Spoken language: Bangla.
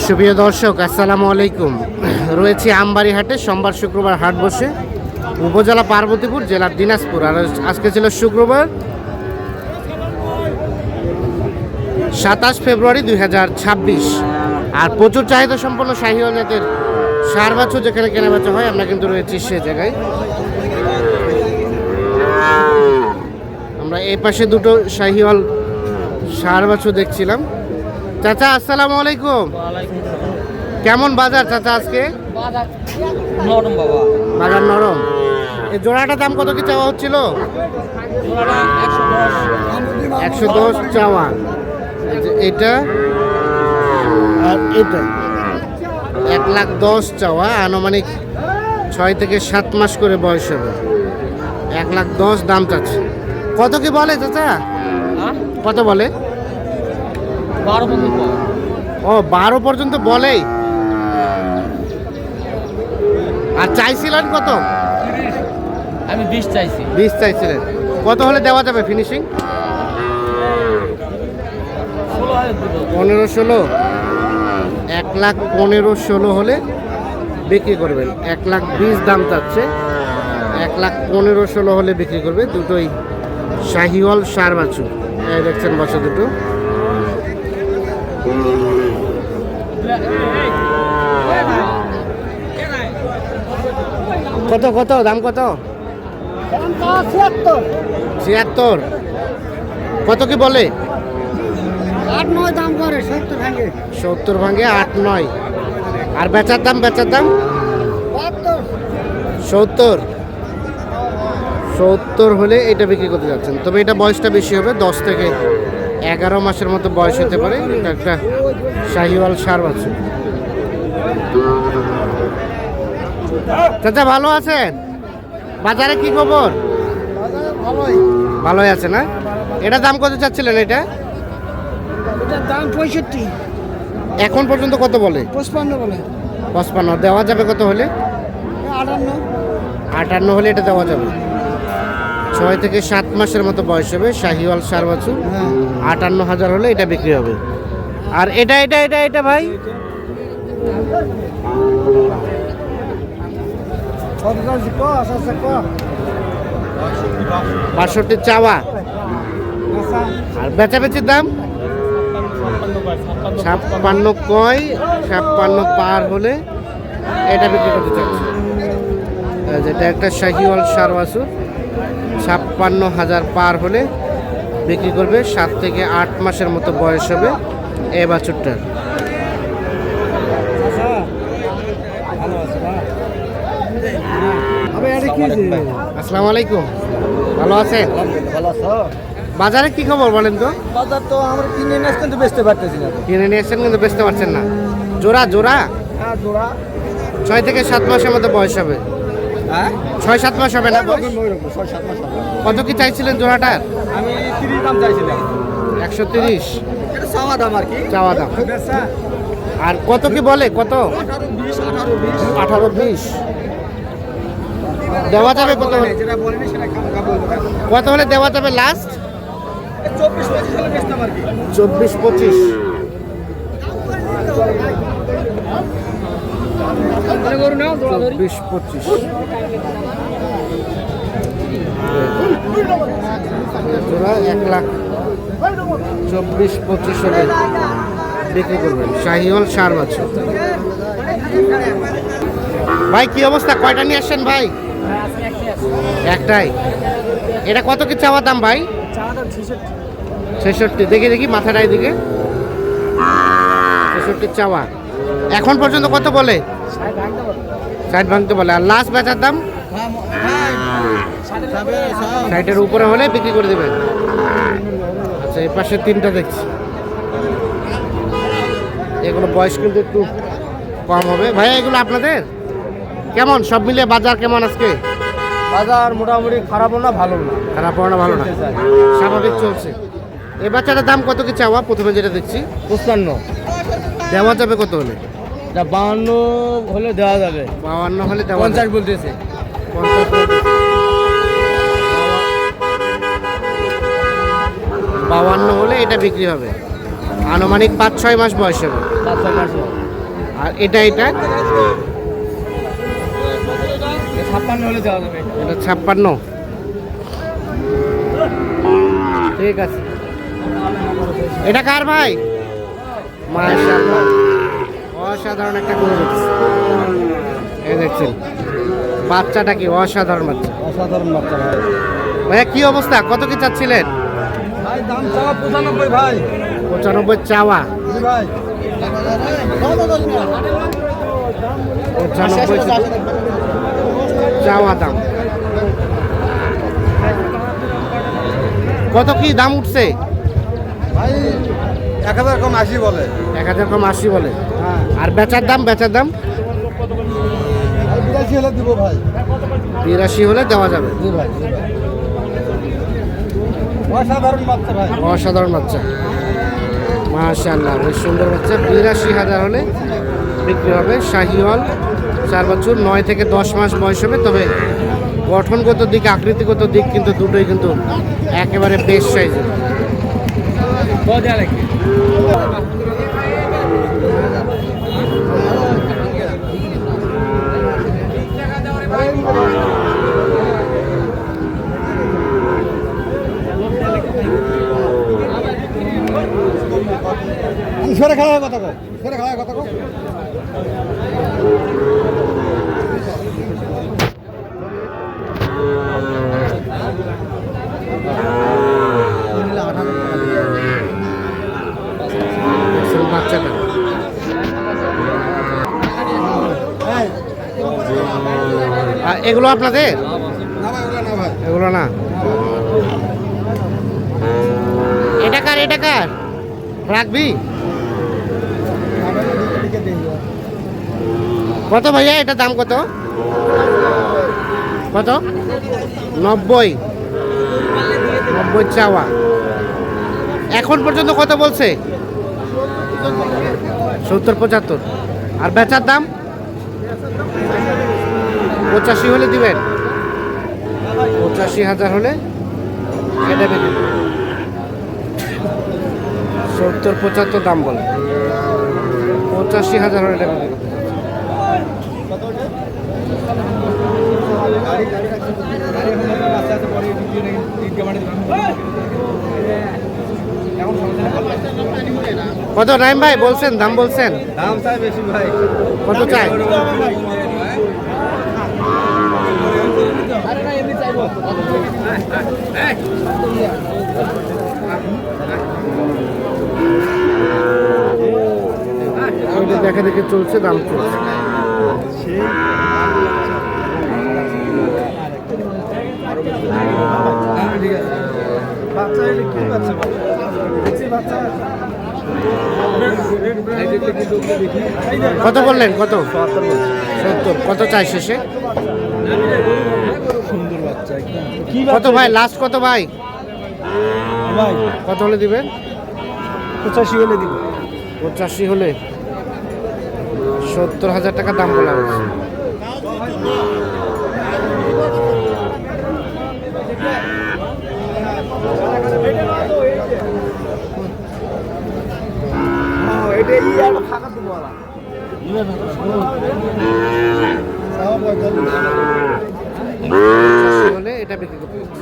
সুপ্রিয় দর্শক, আসসালামু আলাইকুম। রয়েছে আমবাড়ি হাটে। সোমবার শুক্রবার হাট বসে উপজেলা পার্বতীপুর, জেলা দিনাজপুর। আর আজকে ছিল শুক্রবার 27 ফেব্রুয়ারি 2026। আর প্রচুর চাহিদা সম্পন্ন শাহিওয়াল জাতের ষাঁড় বাছুর যেখানে কেনা বেচা হয়, আমরা কিন্তু রয়েছি সে জায়গায়। আমরা এই পাশে দুটো শাহিওয়াল ষাঁড় বাছুর দেখছিলাম। চাচা আসসালামু আলাইকুম। কেমন বাজার চাচা আজকে? নরম বাবা, বাজার নরম। এই জোড়াটার দাম কত কি চাওয়া হচ্ছিল? 110 চাওয়া। এটা আর এটা 1,10,000 চাওয়া। আনুমানিক 6 থেকে 7 মাস করে বয়স হবে। 1,10,000 দাম চাচ্ছে। কত কি বলে চাচা? কত বলে? 12 পর্যন্ত বলেই। আর চাইছিলেন কত? আমি 20 চাইছি। 20 চাইছিলেন। কত হলে দেওয়া যাবে ফিনিশিং? 15-16। 1,15,16 হলে বিক্রি করবেন। 1,20,000 দাম চাচ্ছে। 1,15,16 হলে বিক্রি করবে। দুটোই শাহিওয়াল ষাঁড় বাছুর। এই দেখছেন বাছুর দুটো। কত কত দাম কত? 76। কত কি বলে? 8-9 দাম করে, 70 ভাঙে 8-9। আর বেচার দাম? 70 হলে এটা বিক্রি করতে যাচ্ছেন। তবে এটা বয়সটা বেশি হবে, 10 থেকে 11 মাসের মতো বয়স হতে পারে। এটা একটা শাহিওয়াল ষাঁড় বাছুর। চাচা ভালো আছেন? বাজারে কি খবর? ভালোই আছে না? এটা দাম কত চাচ্ছিলেন? এটা দাম 65। এখন পর্যন্ত কত বলে? 55 বলে। 55 দেওয়া যাবে কত হলে? 58 হলে এটা দেওয়া যাবে। 6 থেকে 7 মাসের মতো বয়স হবে, শাহিওয়াল ষাঁড় বাছুর। 58,000 হলে এটা বিক্রি হবে। আর এটা এটা এটা এটা ভাই 65 চাওয়া। আর বেচাবেচির দাম 56 কয়। 56 পার হলে এটা বিক্রি করতে চাচ্ছে। যেটা একটা শাহিওয়াল ষাঁড় বাছুর, 56,000 পার হলে বিক্রি করবে। 7 থেকে 8 মাসের মতো বয়স হবে এই বাছুরটার। আসসালামু আলাইকুম। ভালো আছেন? বাজারে কি খবর বলেন তো? বাজার তো আমরা কিনে নিয়ে আসছেন, কিন্তু বেচতে পারতেছি না। কিনে নিয়ে এসছেন কিন্তু বেচতে পারছেন না। জোড়া জোড়া হ্যাঁ, জোড়া 6 থেকে 7 মাসের মতো বয়স হবে। হ্যাঁ, 6-7 মাস হবে না বয়স? 6-7 মাস হবে। কত কি চাইছিলেন জোড়াটার? আমি 30 দাম চাইছিলাম। 130 এটা চাওয়া দাম আর কি। চাওয়া দাম। আর কত কি বলে? কত? 18-20 দেওয়া যাবে কত হলে? যেটা বলেনি সেটা বলবো। কত হলে দেওয়া যাবে লাস্ট? 24-25 হলে বেচতাম আর কি। 24-25। গরু নাও, জোড়া ধরি। 24-25 জোড়া 1,24,25 হলে বিক্রি করবেন শাহিওয়াল ষাঁড় বাছুর। ভাই কি অবস্থা? কয়টা নিয়ে আসছেন ভাই? একটাই। এটা কত কি চাওয়া দাম ভাই? 66। দেখি দেখি মাথাটা এদিকে। 66 চাওয়া। এখন পর্যন্ত কত বলে? 60 ভাঙতে বলে। আর লাস্ট বেচার দাম 60-এর উপরে হলে বিক্রি করে দেবেন। আচ্ছা, এই পাশে 3টা দেখছি। এগুলো বয়স কিন্তু একটু কম হবে। ভাইয়া এগুলো আপনাদের? কেমন সব মিলিয়ে বাজার কেমন আজকে? বাজার মোটামুটি খারাপও না, ভালো না। খারাপও না, ভালো না, স্বাভাবিক চলছে। এই বাচ্চাটার দাম কত কি চাওয়া? প্রথমে যেটা দেখছি 55। দেওয়া যাবে কত হলে? 52 হলে দেওয়া যাবে। 52 হলে দেওয়া 50 যাবে। বলতেছে। 52 হলে এটা বিক্রি হবে। আনুমানিক 5-6 মাস বয়স হবে। 5-6 মাস। আর এটা 56 হলে দেওয়া যাবে। এটা 56। ঠিক আছে। এটা কার ভাই? মাশাআল্লাহ, অসাধারণ একটা গরু দেখছি। এই দেখছেন বাচ্চাটা কি অসাধারণ বাচ্চা। অসাধারণ বাচ্চা ভাই। ভাইয়া কি অবস্থা, কত কি চাচ্ছিলেন? ভাই দাম চাওয়া 95 ভাই। 95 চাওয়া। জি ভাই। 95 চাওয়া দাম। কত কি দাম উঠছে? ভাই 1000 কম 80 বলে। 1000 কম 80 বলে। হ্যাঁ। আর বেচার দাম? ভাই 82 হলে দিব ভাই। 82 হলে দেওয়া যাবে। জি ভাই। অসাধারণ বাচ্চা ভাই। অসাধারণ বাচ্চা, মাশাআল্লাহ, বেশ সুন্দর বাচ্চা। 82,000 হলে বিক্রি হবে। শাহিওয়াল, 4 বছর, 9 থেকে 10 মাস বয়স হবে। তবে গঠনগত দিক, আকৃতিগত দিক কিন্তু দুটোই কিন্তু একেবারে বেশ সাইজের। সরে খেলা কথা কও। সরে খেলা কথা কও। দেখছেন বাচ্চাটা। আর এগুলো আপনাদের? না ভাই ওগুলা না ভাই। এগুলো না। এটা কার? এটা কার? রাখবি? কত ভাইয়া এটা দাম কত? কত? 90 চাওয়া। এখন পর্যন্ত কত বলছে? 70-75। আর বেচার দাম 85 হলে দিবেন? 85,000 হলে এটা বেচে 70-75 দাম বলে। 85,000 হলে এটা বেচে। কত নাইম ভাই বলছেন? দাম বলছেন? দাম চাই বেশি ভাই। কত চাই? দেখা দেখে চলছে, দাম চলছে। কত বললেন? কত? 70। কত চাই শেষে? সুন্দর বাচ্চা একদম। কত ভাই লাস্ট? কত ভাই? ভাই কত হলে দিবেন? 85 হলে দিব। 85 হলে 70,000 টাকা দাম বলা হচ্ছে। এটাই আর ফাঁকা দিব ওরা। হলে এটা বিক্রি করতে হচ্ছে।